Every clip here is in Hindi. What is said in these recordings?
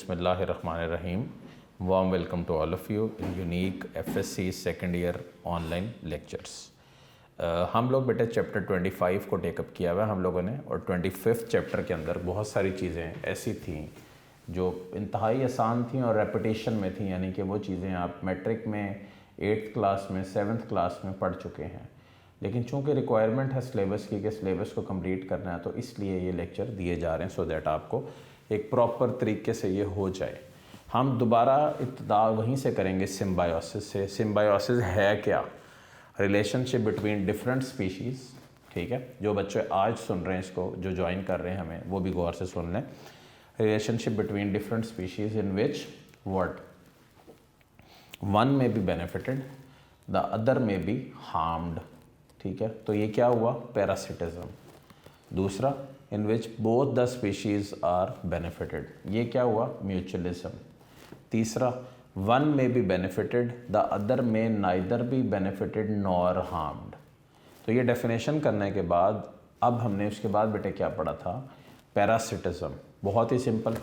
Bismillahirrahmanirrahim. Warm welcome to all of you in unique FSC second year online lectures. हम लोग बेटे चैप्टर 25 को टेकअप किया हुआ हम लोगों ने, और 25th चैप्टर के अंदर बहुत सारी चीज़ें ऐसी थीं जो इंतहाई आसान थी और रेपिटेशन में थी, यानी कि वो चीज़ें आप मैट्रिक में 8th क्लास में 7th क्लास में पढ़ चुके हैं, लेकिन चूंकि रिक्वायरमेंट है सिलेबस की कि सिलेबस को कंप्लीट करना है, तो इसलिए ये लेक्चर दिए जा रहे हैं सो दैट आपको एक प्रॉपर तरीके से ये हो जाए। हम दोबारा इब्तिदा वहीं से करेंगे सिम्बायोसिस से। सिम्बायोसिस है क्या? Relationship between different species. ठीक है, जो बच्चे आज सुन रहे हैं इसको, जो ज्वाइन कर रहे हैं हमें, वो भी गौर से सुन लें। Relationship between different species in which what one may be benefited the other may be harmed. ठीक है, तो ये क्या हुआ? पैरासिटिज्म। दूसरा, in which both the species are benefited, ये क्या हुआ? म्यूचुअलिज्म। तीसरा, one may be benefited the other may neither be benefited nor harmed. तो ये डेफिनेशन करने के बाद अब हमने उसके बाद बेटे क्या पढ़ा था? पैरासिटिज्म। बहुत ही सिंपल।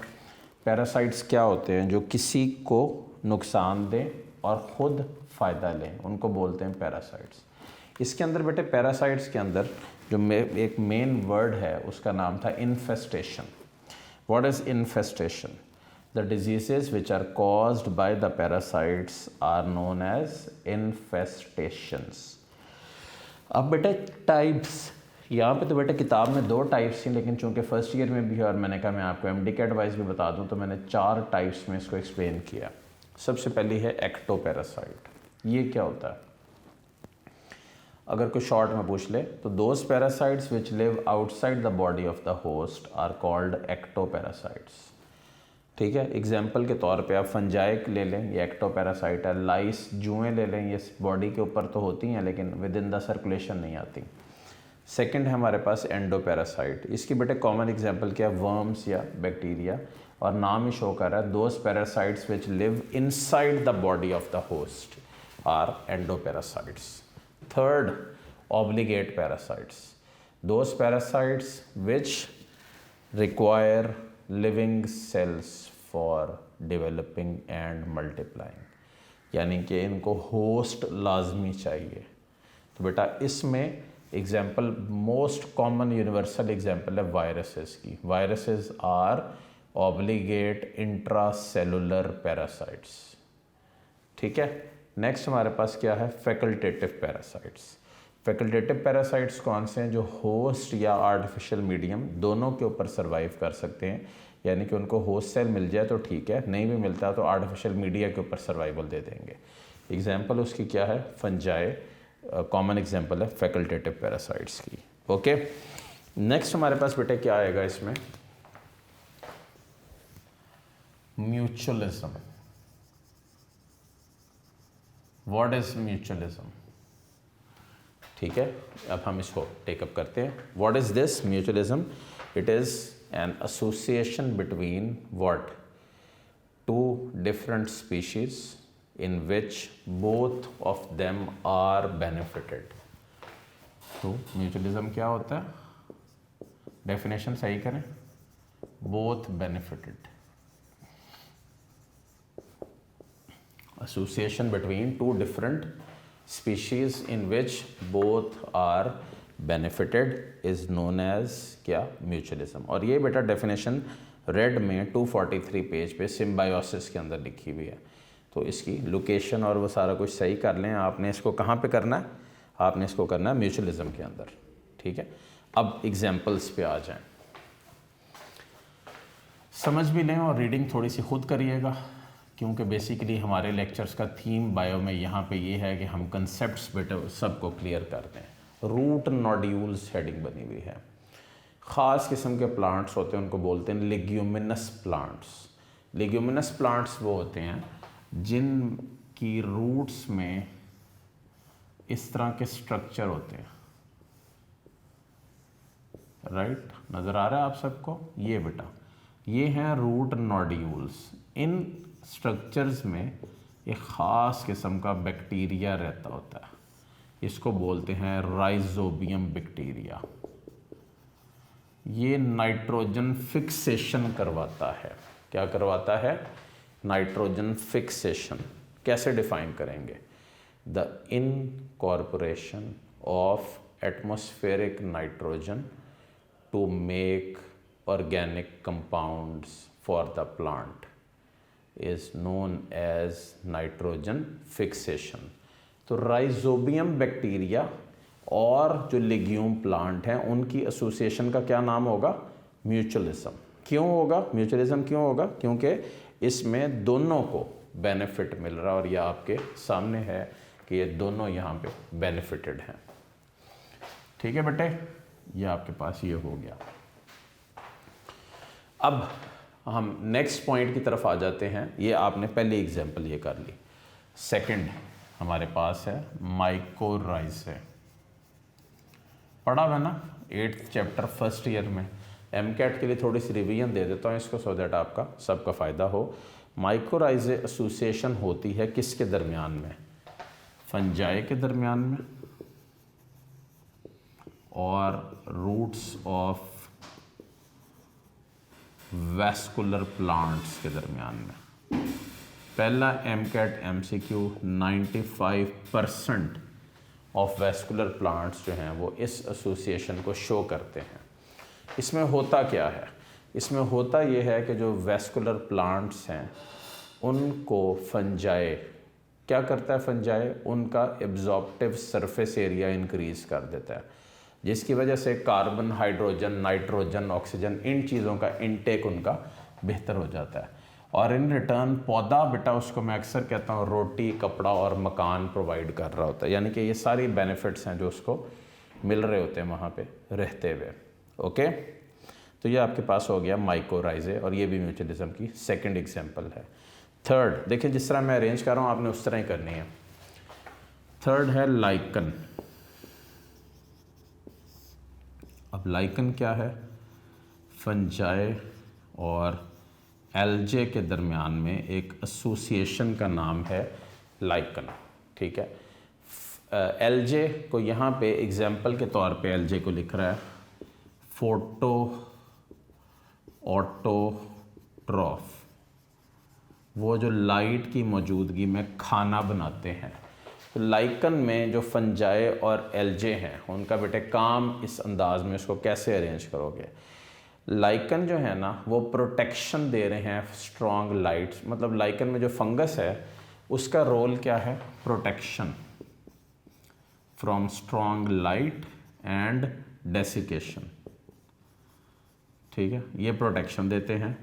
पैरासाइट्स क्या होते हैं? जो किसी को नुकसान दें और ख़ुद फ़ायदा लें, उनको बोलते हैं पैरासाइट्स। इसके अंदर बेटे पैरासाइट्स के अंदर जो एक मेन वर्ड है उसका नाम था infestation. What is infestation? The diseases which are caused by the parasites are known as infestations. अब बेटे टाइप्स, यहाँ पे तो बेटे किताब में 2 टाइप्स थी, लेकिन चूंकि फर्स्ट ईयर में भी और मैंने कहा मैं आपको एमडी के एडवाइस भी बता दूँ, तो मैंने 4 टाइप्स में इसको एक्सप्लेन किया। सबसे पहली है एक्टोपैरासाइट। ये क्या होता है? अगर कोई शॉर्ट में पूछ ले तो those parasites which live outside the body of the host are called ectoparasites. ठीक है, एग्जाम्पल के तौर पे आप फंजाइक ले लें, ये एक्टोपैरासाइट है। लाइस, जुएँ ले लें, ये बॉडी के ऊपर तो होती हैं लेकिन विद इन द सर्कुलेशन नहीं आती। सेकंड है हमारे पास एंडोपैरासाइट। इसकी बेटे कॉमन एग्जाम्पल क्या है? वर्म्स या बैक्टीरिया, और नाम ही शो कर रहा है those parasites which live inside the body of the host are endoparasites. Third, obligate parasites. Those parasites which require living cells for developing and multiplying, यानी कि इनको होस्ट लाजमी चाहिए। तो बेटा इसमें example, most common universal example है वायरसेस की। Viruses are obligate intracellular parasites. ठीक है, नेक्स्ट हमारे पास क्या है? Facultative parasites. फैकल्टेटिव पैरासाइट्स कौन से हैं? जो होस्ट या आर्टिफिशियल मीडियम दोनों के ऊपर सर्वाइव कर सकते हैं, यानी कि उनको होस्ट सेल मिल जाए तो ठीक है, नहीं भी मिलता तो आर्टिफिशियल मीडिया के ऊपर सर्वाइवल दे देंगे। एग्जाम्पल उसकी क्या है? फंजाई कॉमन एग्जाम्पल है फैकल्टेटिव पैरासाइट्स की। ओके, नेक्स्ट हमारे पास बेटे क्या आएगा इसमें? म्यूचुअलिज्म। What is mutualism? ठीक है, अब हम इसको टेकअप करते हैं। What is this mutualism? It is an association between what? 2 different species in which both of them are benefited. तो mutualism क्या होता है? Definition सही करें। Both benefited. Association between 2 different species in which both are benefited is known as क्या? म्यूचुअलिज्म। और ये बेटा डेफिनेशन रेड में 243 पेज पे सिम्बायोसिस के अंदर लिखी हुई है। तो इसकी लोकेशन और वो सारा कुछ सही कर लें। आपने इसको कहाँ पे करना है? आपने इसको करना है म्यूचुअलिज्म के अंदर। ठीक है, अब एग्जाम्पल्स पे आ जाएं, समझ भी लें और रीडिंग थोड़ी सी खुद करिएगा, क्योंकि बेसिकली हमारे लेक्चर्स का थीम बायो में यहाँ पे ये है कि हम कंसेप्ट्स बेटा सबको क्लियर कर दें। रूट नोड्यूल्स हेडिंग बनी हुई है। ख़ास किस्म के प्लांट्स होते हैं, उनको बोलते हैं लेग्यूमिनस प्लांट्स। लेग्यूमिनस प्लांट्स वो होते हैं जिनकी रूट्स में इस तरह के स्ट्रक्चर होते हैं। राइट, नज़र आ रहा है आप सबको? ये बेटा ये हैं रूट नोड्यूल्स। इन स्ट्रक्चर्स में एक ख़ास किस्म का बैक्टीरिया रहता होता है, इसको बोलते हैं राइजोबियम बैक्टीरिया। ये नाइट्रोजन फिक्सेशन करवाता है। क्या करवाता है? Nitrogen fixation. कैसे डिफाइन करेंगे? The incorporation of atmospheric nitrogen to make organic compounds for the plant is known as nitrogen fixation। तो राइजोबियम बैक्टीरिया और जो लेग्यूम प्लांट हैं उनकी एसोसिएशन का क्या नाम होगा? म्यूचुअलिज्म। क्यों होगा म्यूचुअलिज्म? क्यों होगा? क्योंकि इसमें दोनों को बेनिफिट मिल रहा है और ये आपके सामने है कि ये दोनों यहाँ पे बेनिफिटेड हैं। ठीक है बेटे, ये आपके पास ये हो गया। अब हम नेक्स्ट पॉइंट की तरफ आ जाते हैं। ये आपने पहली एग्जांपल ये कर ली। सेकंड हमारे पास है माइकोराइज़े। पढ़ा हुआ ना 8th चैप्टर फर्स्ट ईयर में। एमकैट के लिए थोड़ी सी रिवीजन दे देता हूँ इसको सो दैट आपका सबका फ़ायदा हो। माइकोराइज़े एसोसिएशन होती है किसके दरमियान में? फंजाई के दरमियान में और रूट्स ऑफ वैस्कुलर प्लांट्स के दरमियान में। पहला MCAT MCQ 95% of vascular plants जो हैं वो इस एसोसिएशन को शो करते हैं। इसमें होता क्या है? इसमें होता ये है कि जो वैस्कुलर प्लांट्स हैं उनको फंजाई क्या करता है? फंजाई उनका एब्जॉर्प्टिव सरफेस एरिया इंक्रीज़ कर देता है, जिसकी वजह से carbon, hydrogen, nitrogen, oxygen in चीज़ों का इनटेक उनका बेहतर हो जाता है। और इन रिटर्न पौधा बेटा उसको मैं अक्सर कहता हूँ रोटी, कपड़ा और मकान प्रोवाइड कर रहा होता है। यानी कि ये सारी बेनिफिट्स हैं जो उसको मिल रहे होते हैं वहाँ पे रहते हुए। ओके, तो ये आपके पास हो गया माइकोराइज़े और ये भी म्यूचुअलिज्म की सेकेंड एग्जाम्पल है। थर्ड देखिए, जिस तरह मैं अरेंज कर रहा हूँ आपने उस तरह ही करनी है। थर्ड है लाइकन। अब लाइकन क्या है? फंजाई और एल्जे के दरमियान में एक एसोसिएशन का नाम है लाइकन। ठीक है, एल्जे को यहाँ पे एग्जाम्पल के तौर पे एल्जे को लिख रहा है फोटो ऑटोट्रॉफ, वो जो लाइट की मौजूदगी में खाना बनाते हैं। तो लाइकन में जो फंजाई और एल्जे हैं उनका बेटे काम इस अंदाज में उसको कैसे अरेंज करोगे? लाइकन जो है ना वो प्रोटेक्शन दे रहे हैं स्ट्रॉन्ग लाइट्स। मतलब लाइकन में जो फंगस है उसका रोल क्या है? Protection from strong light and desiccation. ठीक है, ये प्रोटेक्शन देते हैं।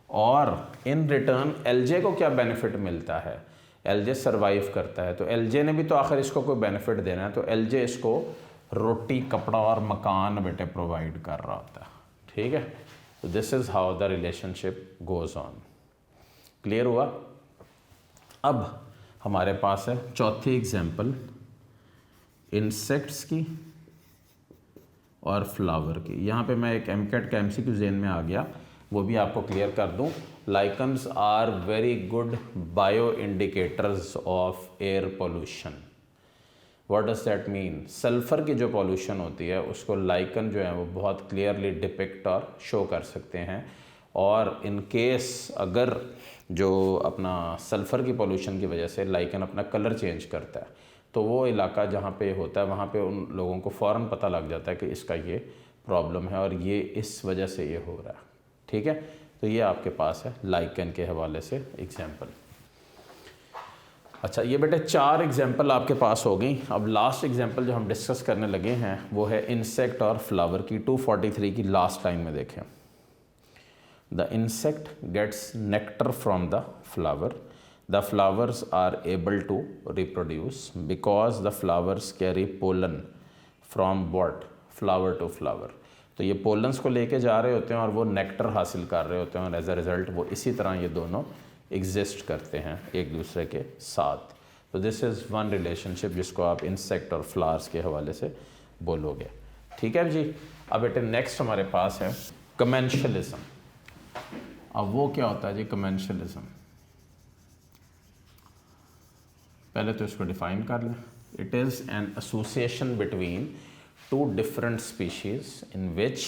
और इन रिटर्न एल्जे को क्या बेनिफिट मिलता है? एल्जे सर्वाइव करता है, तो एल्जे ने भी तो आखिर इसको कोई बेनिफिट देना है, तो एल्जे इसको रोटी, कपड़ा और मकान बेटे प्रोवाइड कर रहा होता है। ठीक है, तो this is how the relationship goes on. Clear हुआ? अब हमारे पास है चौथी एग्जाम्पल इंसेक्ट्स की और फ्लावर की। यहाँ पे मैं एक एमकैट का एमसीक्यू ज़हन में आ गया, वो भी आपको क्लियर कर दूँ। Lichens are very good bioindicators of air pollution. What does that mean? Sulphur की जो पॉल्यूशन होती है उसको लाइकन जो है वो बहुत क्लियरली डिपिक्ट और शो कर सकते हैं। और इन केस अगर जो अपना सल्फ़र की पॉल्यूशन की वजह से लाइकन अपना कलर चेंज करता है तो वो इलाका जहाँ पे होता है वहाँ पे उन लोगों को फ़ौरन पता लग जाता है कि इसका ये प्रॉब्लम है और ये इस वजह से ये हो रहा है। ठीक है, तो ये आपके पास है लाइकन के हवाले से एग्जाम्पल। अच्छा, ये बेटे 4 एग्जाम्पल आपके पास हो गई। अब लास्ट एग्जाम्पल जो हम डिस्कस करने लगे हैं वो है इंसेक्ट और फ्लावर की। 243 की लास्ट लाइन में देखें, the insect gets nectar from the flower, the flowers are able to reproduce because the flowers carry pollen from what? Flower to flower. तो ये पोलन्स को लेके जा रहे होते हैं और वो नेक्टर हासिल कर रहे होते हैं और एज अ रिज़ल्ट वो इसी तरह ये दोनों एग्जिस्ट करते हैं एक दूसरे के साथ। तो दिस इज़ वन रिलेशनशिप जिसको आप इंसेक्ट और फ्लावर्स के हवाले से बोलोगे। ठीक है जी। अब बेटे नेक्स्ट हमारे पास है कमेंशलिज्म। अब वो क्या होता है जी कमेंशलिज्म? पहले तो इसको डिफाइन कर लें। It is an association between two different species in which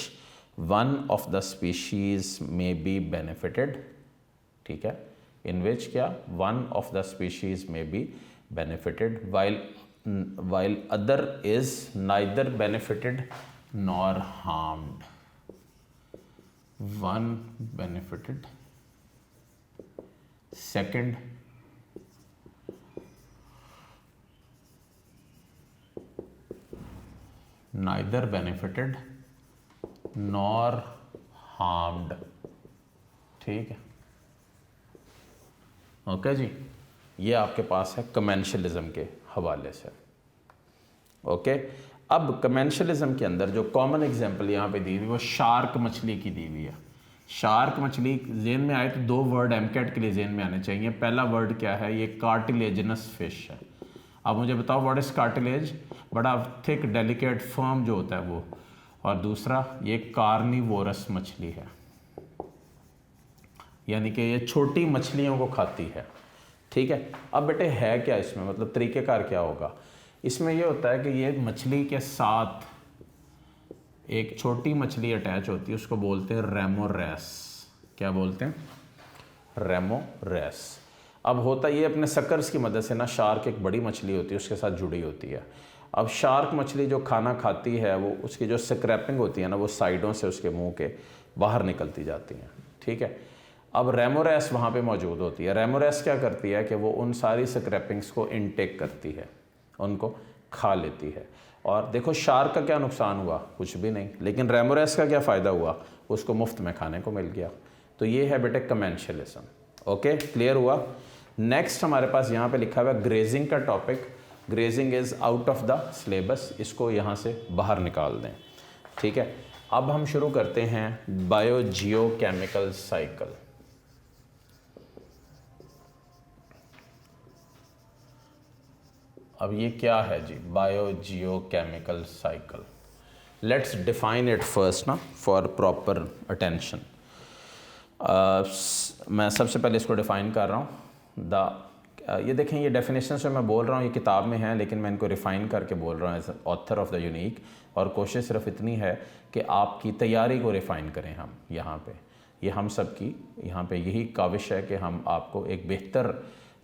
one of the species may be benefited ठीक है, इन विच क्या वन ऑफ द स्पीशीज में B benefited while other is neither benefited nor harmed. One benefited, second neither benefited nor harmed. ठीक है, ओके जी, ये आपके पास है कमेंशलिज्म के हवाले से। ओके, अब कमेंशलिज्म के अंदर जो कॉमन एग्जांपल यहाँ पे दी हुई वो शार्क मछली की दी हुई है। शार्क मछली जेन में आए तो दो वर्ड एमकेट के लिए जेन में आने चाहिए। पहला वर्ड क्या है, ये कार्टिलेजनस फिश है। अब मुझे बताओ व्हाट इज कार्टिलेज, बड़ा थिक डेलिकेट फर्म जो होता है वो। और दूसरा ये कार्निवोरस मछली है, यानी कि ये छोटी मछलियों को खाती है। ठीक है, अब बेटे है क्या इसमें, मतलब तरीक़ेकार क्या होगा। इसमें ये होता है कि ये मछली के साथ एक छोटी मछली अटैच होती है, उसको बोलते हैं रेमोरेस। क्या बोलते हैं, रेमोरेस। अब होता ये अपने सकर्स की मदद से ना, शार्क एक बड़ी मछली होती है उसके साथ जुड़ी होती है। अब शार्क मछली जो खाना खाती है वो उसकी जो स्क्रैपिंग होती है ना, वो साइडों से उसके मुंह के बाहर निकलती जाती हैं। ठीक है, अब रेमोरेस वहाँ पे मौजूद होती है। रेमोरेस क्या करती है कि वो उन सारी स्क्रैपिंग्स को इनटेक करती है, उनको खा लेती है। और देखो शार्क का क्या नुकसान हुआ, कुछ भी नहीं, लेकिन रेमोरेस का क्या फ़ायदा हुआ, उसको मुफ्त में खाने को मिल गया। तो ये है बेटे कमेंशलिज्म। ओके, क्लियर हुआ। नेक्स्ट हमारे पास यहाँ पे लिखा हुआ है ग्रेजिंग का topic. Grazing is out of the syllabus, इसको यहाँ से बाहर निकाल दें। ठीक है, अब हम शुरू करते हैं बायोजियोकेमिकल साइकिल। अब ये क्या है जी, biogeochemical cycle. Let's define it first ना, फॉर प्रॉपर अटेंशन। मैं सबसे पहले इसको डिफ़ाइन कर रहा हूँ। ये देखें, ये डेफिनेशन से मैं बोल रहा हूँ, ये किताब में है, लेकिन मैं इनको रिफ़ाइन करके बोल रहा हूँ as author of the unique. और कोशिश सिर्फ इतनी है कि आपकी तैयारी को रिफ़ाइन करें हम यहाँ पे। ये हम सब की यहाँ पे यही काविश है कि हम आपको एक बेहतर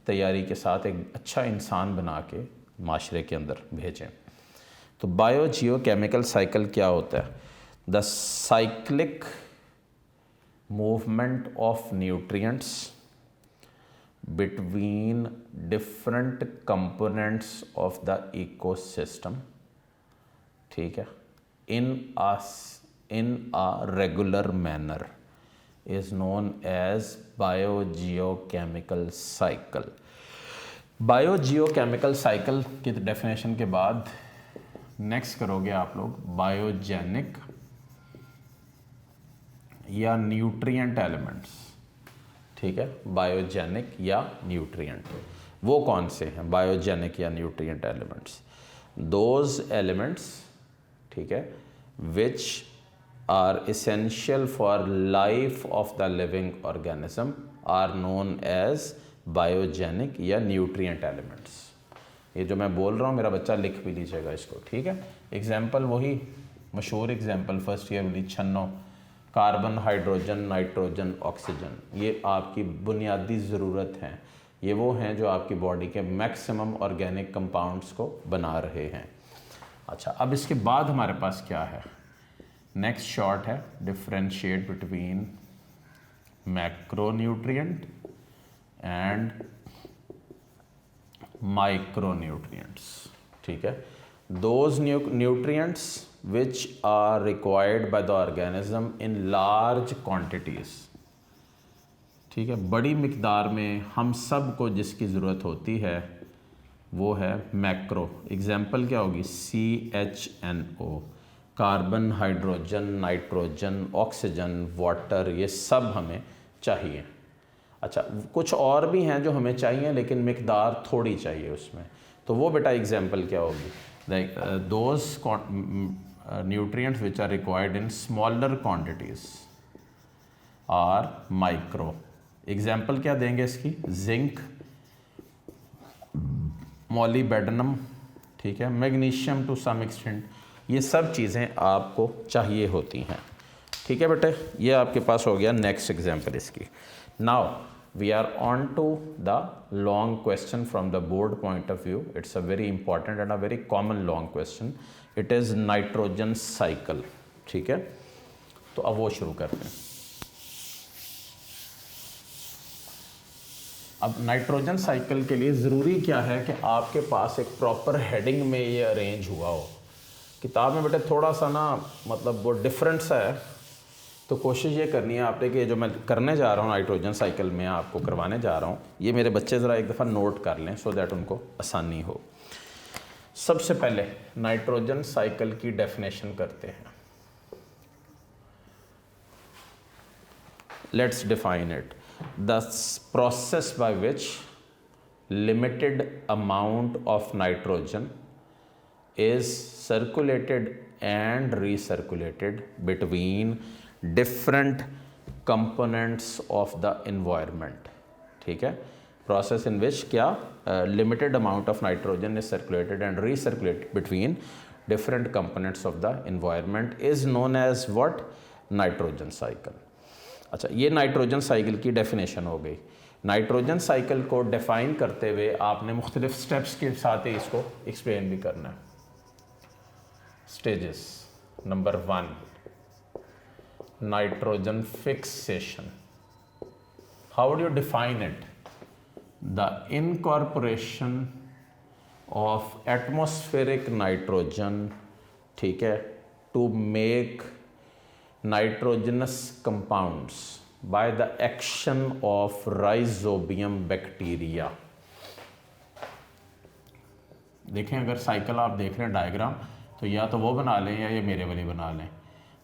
तैयारी के साथ एक अच्छा इंसान बना के माशरे के अंदर भेजें। तो बायोजियोकेमिकल साइकिल क्या होता है, the cyclic movement of nutrients between different components of the ecosystem. ठीक है, in a regular manner is known as biogeochemical cycle. Biogeochemical cycle की डेफिनेशन के बाद नेक्स्ट करोगे आप लोग बायोजेनिक या न्यूट्रिएंट एलिमेंट्स। ठीक है, बायोजेनिक या न्यूट्रिएंट, वो कौन से हैं बायोजेनिक या न्यूट्रिएंट एलिमेंट्स, दोज एलिमेंट्स, ठीक है, which are essential for life of the living organism are known as biogenic या न्यूट्रिएंट एलिमेंट्स। ये जो मैं बोल रहा हूँ मेरा बच्चा लिख भी लीजिएगा इसको। ठीक है, एग्जाम्पल वही मशहूर एग्जाम्पल फर्स्ट ईयर वाली 6 कार्बन, हाइड्रोजन, नाइट्रोजन, ऑक्सीजन, ये आपकी बुनियादी ज़रूरत हैं। ये वो हैं जो आपकी बॉडी के मैक्सिमम ऑर्गेनिक कंपाउंड्स को बना रहे हैं। अच्छा, अब इसके बाद हमारे पास क्या है, नेक्स्ट शॉर्ट है differentiate between macronutrient and micronutrients. ठीक है, those nutrients which are required by the organism in large quantities। ठीक है, बड़ी मिकदार में हम सब को जिसकी ज़रूरत होती है वो है मैक्रो। एग्जाम्पल क्या होगी, CHNO, carbon, hydrogen, nitrogen, oxygen, water, ये सब हमें चाहिए। अच्छा, कुछ और भी हैं जो हमें चाहिए लेकिन मिकदार थोड़ी चाहिए उसमें, तो वो बेटा एग्जाम्पल क्या होगी, those nutrients which are required in smaller quantities are micro। Example क्या देंगे इसकी, जिंक, मोलिबेडनम, ठीक है, मैग्नीशियम टू सम एक्सटेंट, ये सब चीज़ें आपको चाहिए होती हैं। ठीक है बेटे, ये आपके पास हो गया नेक्स्ट एग्जाम्पल इसकी। Now we are on to the long question from the board point of view. It's a very important and a very common long question. It is nitrogen cycle. ठीक है, तो अब वो शुरू करते हैं. अब नाइट्रोजन साइकिल के लिए ज़रूरी क्या है कि आपके पास एक प्रॉपर हेडिंग में ये अरेंज हुआ हो. किताब में बेटे थोड़ा सा ना मतलब वो डिफरेंस है, तो कोशिश ये करनी है आपने कि जो मैं करने जा रहा हूँ नाइट्रोजन साइकिल में आपको करवाने जा रहा हूँ, ये मेरे बच्चे ज़रा एक दफ़ा नोट कर लें सो दैट उनको आसानी हो. सबसे पहले नाइट्रोजन साइकिल की डेफिनेशन करते हैं. Let's define it. The process by which limited amount of nitrogen is circulated and recirculated between different components of the environment. ठीक है, process in which क्या limited amount of nitrogen is circulated and recirculated between different components of the environment is known as what? Nitrogen cycle. अच्छा, ये नाइट्रोजन साइकिल की डेफिनेशन हो गई. नाइट्रोजन साइकिल को डिफाइन करते हुए आपने मुख्तलिफ स्टेप्स के साथ ही इसको एक्सप्लेन भी करना है. Stages. Number 1, nitrogen fixation. How do you define it? The incorporation of atmospheric nitrogen, ठीक है, to make nitrogenous compounds by the action of rhizobium bacteria. देखें, अगर साइकिल आप देख रहे हैं डायग्राम, तो या तो वो बना लें या ये मेरे वाली बना लें.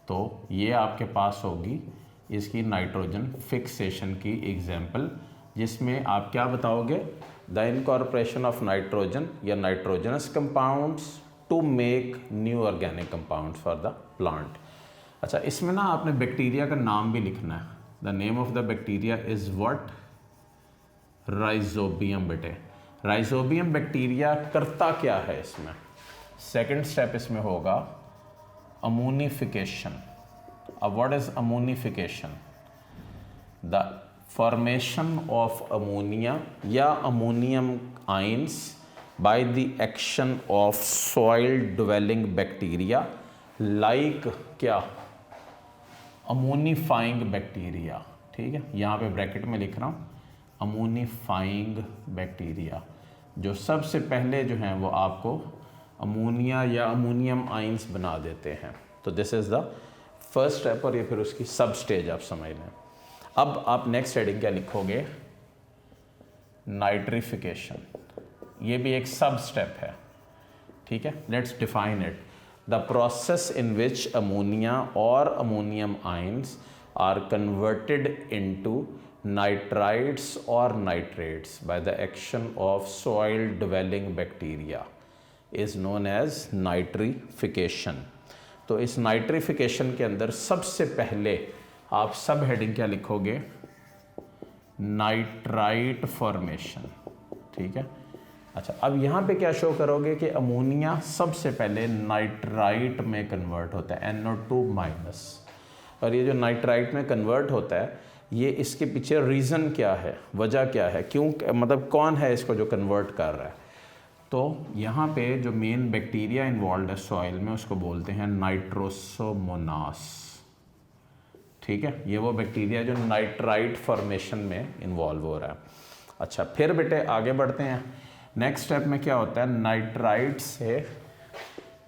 तो ये आपके पास होगी इसकी नाइट्रोजन फिक्सेशन की एग्जाम्पल, जिसमें आप क्या बताओगे? द इनकॉर्पोरेशन ऑफ नाइट्रोजन या nitrogenous compounds to make new organic compounds for the plant. अच्छा, इसमें ना आपने बैक्टीरिया का नाम भी लिखना है. The name of the bacteria is what? Rhizobium. बेटे राइजोबियम बैक्टीरिया करता क्या है इसमें? सेकंड स्टेप इसमें होगा अमोनिफिकेशन. अब what is ammonification? The formation of ammonia या ammonium ions by the action of soil dwelling bacteria like क्या? Ammonifying bacteria. ठीक है, यहाँ पे ब्रैकेट में लिख रहा हूँ अमोनीफाइंग बैक्टीरिया, जो सबसे पहले जो हैं वो आपको अमोनिया या अमोनियम आइंस बना देते हैं. तो this is the first step, और ये फिर उसकी सब स्टेज आप समझ लें. अब आप नेक्स्ट हेडिंग क्या लिखोगे? नाइट्रिफिकेशन. ये भी एक सब स्टेप है. ठीक है, let's define it. The process in which ammonia or ammonium ions are converted into nitrites or nitrates by the action of soil dwelling bacteria is known as nitrification. तो इस नाइट्रिफिकेशन के अंदर सबसे पहले आप सब हेडिंग क्या लिखोगे? Nitrite formation. ठीक है. अच्छा, अब यहाँ पे क्या शो करोगे कि अमोनिया सबसे पहले नाइट्राइट में कन्वर्ट होता है, NO2 माइनस. और ये जो नाइट्राइट में कन्वर्ट होता है, ये इसके पीछे रीज़न क्या है, वजह क्या है, क्यों, मतलब कौन है इसको जो कन्वर्ट कर रहा है? तो यहाँ पे जो मेन बैक्टीरिया इन्वॉल्व है सॉइल में, उसको बोलते हैं नाइट्रोसोमोनास. ठीक है, ये वो बैक्टीरिया जो नाइट्राइट फॉर्मेशन में इन्वॉल्व हो रहा है. अच्छा, फिर बेटे आगे बढ़ते हैं. नेक्स्ट स्टेप में क्या होता है? नाइट्राइट से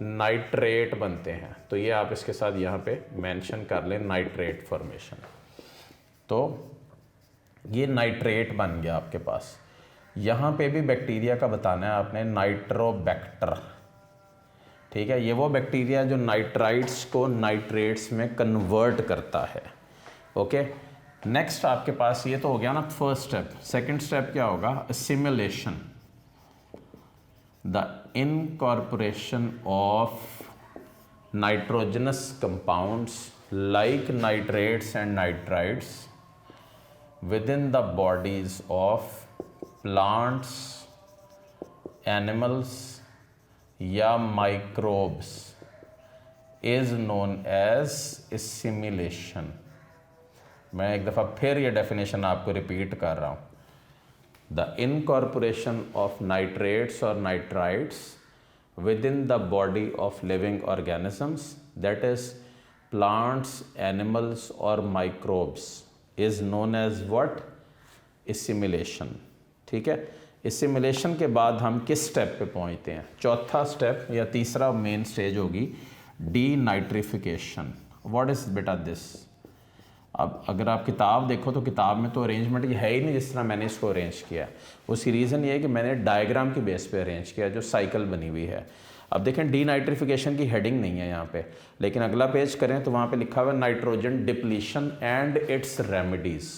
नाइट्रेट बनते हैं. तो ये आप इसके साथ यहाँ पे मेंशन कर लें, नाइट्रेट फॉर्मेशन. तो ये नाइट्रेट बन गया आपके पास. यहाँ पे भी बैक्टीरिया का बताना है आपने, नाइट्रोबैक्टर. ठीक है, ये वो बैक्टीरिया जो नाइट्राइट्स को नाइट्रेट्स में कन्वर्ट करता है. ओके, नेक्स्ट आपके पास ये तो हो गया ना फर्स्ट स्टेप. सेकंड स्टेप क्या होगा? Assimilation. The incorporation of nitrogenous compounds like nitrates and nitrites within the bodies of plants, animals या microbes is known as assimilation. मैं एक दफ़ा फिर ये डेफिनेशन आपको रिपीट कर रहा हूँ। द इनकॉर्पोरेशन ऑफ नाइट्रेट्स और nitrites within the body of living organisms, that is plants, animals or microbes, is known as what? Assimilation। ठीक है, assimilation के बाद हम किस स्टेप पे पहुंचते हैं? चौथा स्टेप या तीसरा मेन स्टेज होगी डीनाइट्रिफिकेशन। व्हाट इज बेटा दिस? अब अगर आप किताब देखो तो किताब में तो अरेंजमेंट ये है ही नहीं जिस तरह मैंने इसको अरेंज किया है। उसकी रीज़न ये है कि मैंने डायग्राम की बेस पे अरेंज किया जो साइकिल बनी हुई है। अब देखें डीनाइट्रिफिकेशन की हेडिंग नहीं है यहाँ पे, लेकिन अगला पेज करें तो वहाँ पे लिखा हुआ है nitrogen depletion and it's remedies.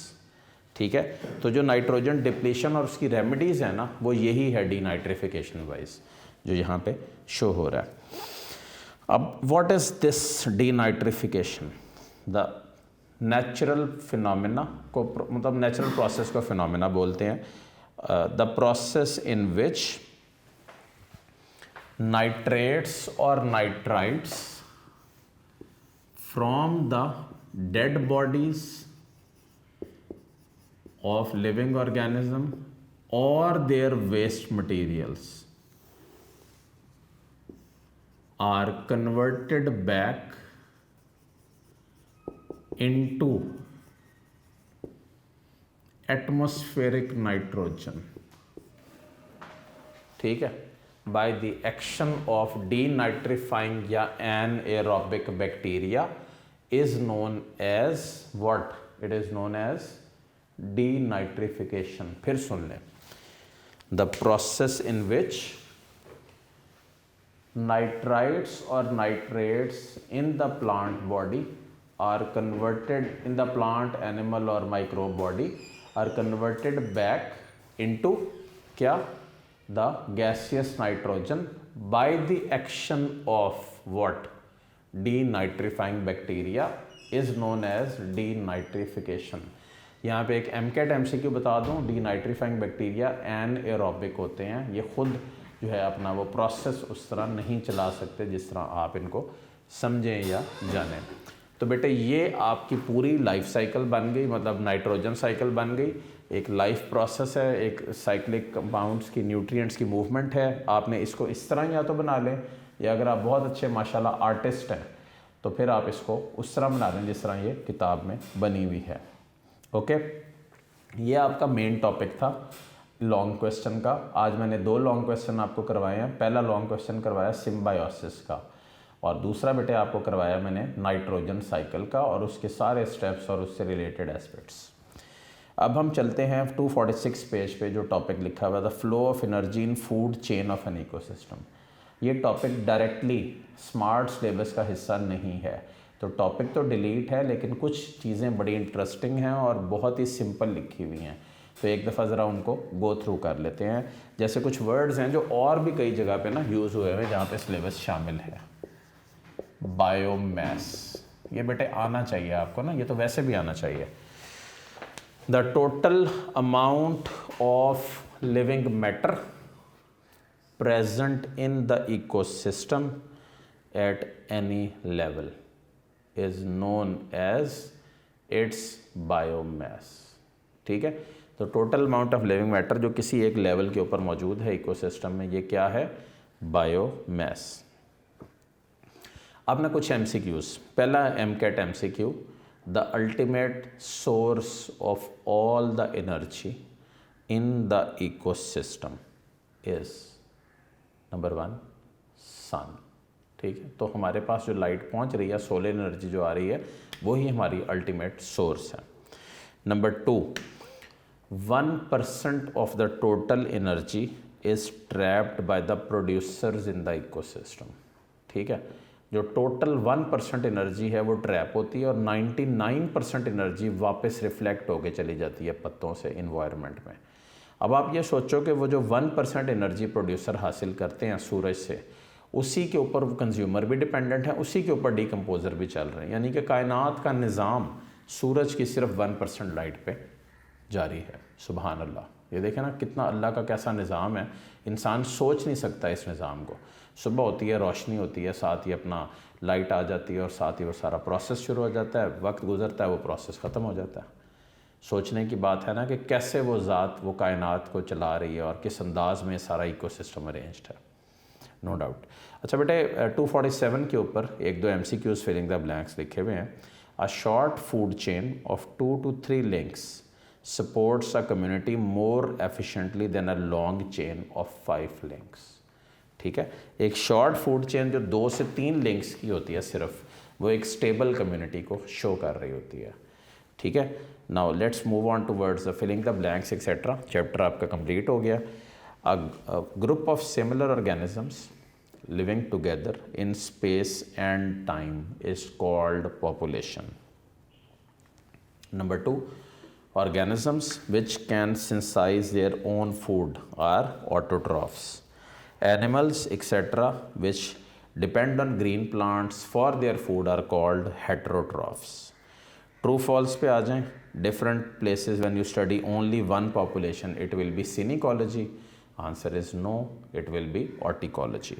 ठीक है, तो जो नाइट्रोजन डिप्लीशन और उसकी रेमेडीज़ है ना, वो यही है डीनाइट्रिफिकेशन वाइज जो यहाँ पे शो हो रहा है। अब what is this denitrification? The natural phenomena को, मतलब नेचुरल प्रोसेस को फिनोमेना बोलते हैं। The process in which nitrates और nitrites from the dead bodies of living organism और their waste materials are converted back into atmospheric nitrogen, ठीक है, by the action of denitrifying या anaerobic bacteria is known as what? It is known as denitrification। फिर सुन लें, the process in which nitrites or nitrates in the plant body are converted in the plant, animal or microbe body are converted back into क्या? The gaseous nitrogen by the action of what? Denitrifying bacteria is known as denitrification। यहाँ पे एक MCAT MCQ बता दूँ, डीनाइट्रीफाइंग बैक्टीरिया एनएरोबिक होते हैं, ये खुद जो है अपना वो प्रोसेस उस तरह नहीं चला सकते जिस तरह आप इनको समझें या जानें। तो बेटे ये आपकी पूरी लाइफ साइकिल बन गई, मतलब नाइट्रोजन साइकिल बन गई। एक लाइफ प्रोसेस है, एक साइक्लिक कंपाउंड्स की, न्यूट्रिएंट्स की मूवमेंट है। आपने इसको इस तरह या तो बना लें, या अगर आप बहुत अच्छे माशाल्लाह आर्टिस्ट हैं तो फिर आप इसको उस तरह बना लें जिस तरह ये किताब में बनी हुई है। ओके, ये आपका मेन टॉपिक था लॉन्ग क्वेश्चन का। आज मैंने 2 लॉन्ग क्वेश्चन आपको करवाए हैं। पहला लॉन्ग क्वेश्चन करवाया सिम्बायोसिस का, और दूसरा बेटे आपको करवाया मैंने नाइट्रोजन साइकिल का और उसके सारे स्टेप्स और उससे रिलेटेड एस्पेक्ट्स। अब हम चलते हैं 246 पेज पे, जो टॉपिक लिखा हुआ है the flow of energy in food chain of an ecosystem. ये टॉपिक डायरेक्टली स्मार्ट सिलेबस का हिस्सा नहीं है, तो टॉपिक तो डिलीट है, लेकिन कुछ चीज़ें बड़ी इंटरेस्टिंग हैं और बहुत ही सिंपल लिखी हुई हैं। तो एक दफ़ा ज़रा उनको गो थ्रू कर लेते हैं। जैसे कुछ वर्ड्स हैं जो और भी कई जगह पे ना यूज़ हुए हैं जहाँ पे सिलेबस शामिल है। बायोमास, ये बेटे आना चाहिए आपको ना, ये तो वैसे भी आना चाहिए। The total amount of living matter present in the ecosystem at any level is known as its biomass. ठीक है, तो total amount of living matter जो किसी एक लेवल के ऊपर मौजूद है इकोसिस्टम में, ये क्या है? बायोमास। अब ना कुछ MCQs। पहला MCAT MCQ, the ultimate source of all the energy in the ecosystem is number 1 सन। ठीक है, तो हमारे पास जो लाइट पहुंच रही है, सोलर एनर्जी जो आ रही है, वही हमारी अल्टीमेट सोर्स है। Number 2, 1% of the total energy is trapped by the producers in the ecosystem. ठीक है, जो टोटल 1% एनर्जी है वो ट्रैप होती है और 99% एनर्जी वापस रिफ्लेक्ट होके चली जाती है पत्तों से इन्वायरमेंट में। अब आप ये सोचो कि वो जो 1% एनर्जी प्रोड्यूसर हासिल करते हैं सूरज से, उसी के ऊपर वो कंज्यूमर भी डिपेंडेंट है, उसी के ऊपर डीकम्पोजर भी चल रहे हैं। यानी कि कायनात का निज़ाम सूरज की सिर्फ 1% लाइट पे जारी है। सुभान अल्लाह, ये देखें ना कितना अल्लाह का कैसा निज़ाम है, इंसान सोच नहीं सकता इस निज़ाम को। सुबह होती है, रोशनी होती है, साथ ही अपना लाइट आ जाती है और साथ ही वो सारा प्रोसेस शुरू हो जाता है, वक्त गुजरता है, वो प्रोसेस ख़त्म हो जाता है। सोचने की बात है ना कि कैसे वो ज़ात वो कायनात को चला रही है और किस अंदाज में सारा इकोसिस्टम अरेंज्ड है, नो डाउट। अच्छा बेटे 247 के ऊपर एक दो MCQs फिलिंग द ब्लैंक्स लिखे हुए हैं। A short food chain of 2 to 3 links supports a community more efficiently than a long chain of 5 links। ठीक है, एक शॉर्ट फूड चेन जो 2 से 3 लिंक्स की होती है सिर्फ, वो एक स्टेबल कम्युनिटी को शो कर रही होती है। ठीक है, now let's move on towards the filling the blanks etcetera. Chapter आपका कंप्लीट हो गया। A group of similar organisms living together in space and time is called population। Number 2, organisms which can synthesize their own food are autotrophs। Animals etc which depend on green plants for their food are called heterotrophs। True false पे आ जाएं। Different places when you study only one population it will be synecology। Answer is no, it will be horticology।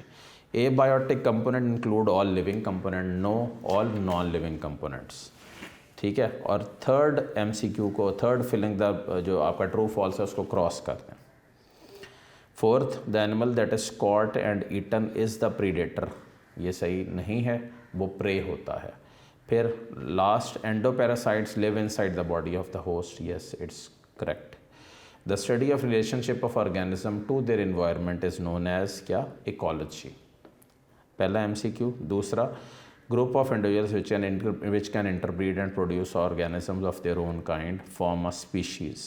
Abiotic component include all living component, no all non-living components। ठीक है, और थर्ड MCQ को, थर्ड फिलिंग द जो आपका ट्रू फॉल्स है उसको क्रॉस कर दें। Fourth, the animal that is caught and eaten is the predator, ये सही नहीं है, वो प्रे होता है। फिर last, endoparasites live inside the body of the host, yes it's correct. The study of relationship of organism to their environment is known as क्या, इकोलॉजी। पहला MCQ। दूसरा, group of individuals which can interbreed and produce organisms of their own kind form a species।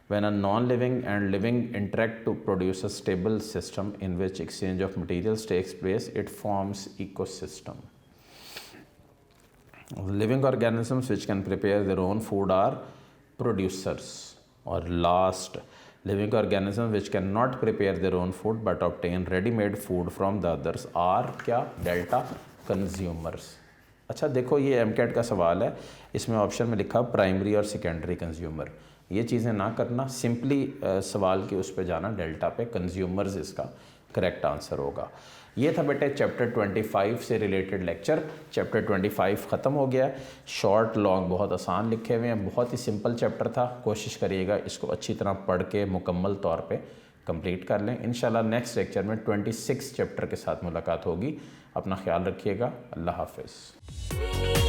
When a non-living and living interact to produce a stable system in which exchange of materials takes place, it forms ecosystem। Living organisms which can prepare their own food are producers। और last, living organisms which cannot prepare their own food but obtain ready-made food from the others are क्या, डेल्टा कंज्यूमर्स। अच्छा देखो, ये MCAT का सवाल है, इसमें ऑप्शन में लिखा प्राइमरी और सेकेंडरी कंज्यूमर। ये चीज़ें ना करना, सिंपली सवाल के उस पे जाना, डेल्टा पे, कंज्यूमर्स इसका करेक्ट आंसर होगा। ये था बेटे चैप्टर 25 से रिलेटेड लेक्चर। चैप्टर 25 ख़त्म हो गया। शॉर्ट लॉन्ग बहुत आसान लिखे हुए हैं, बहुत ही सिंपल चैप्टर था। कोशिश करिएगा इसको अच्छी तरह पढ़ के मुकम्मल तौर पे कंप्लीट कर लें। इंशाल्लाह नेक्स्ट लेक्चर में 26 चैप्टर के साथ मुलाकात होगी। अपना ख्याल रखिएगा। अल्लाह हाफ़िज़।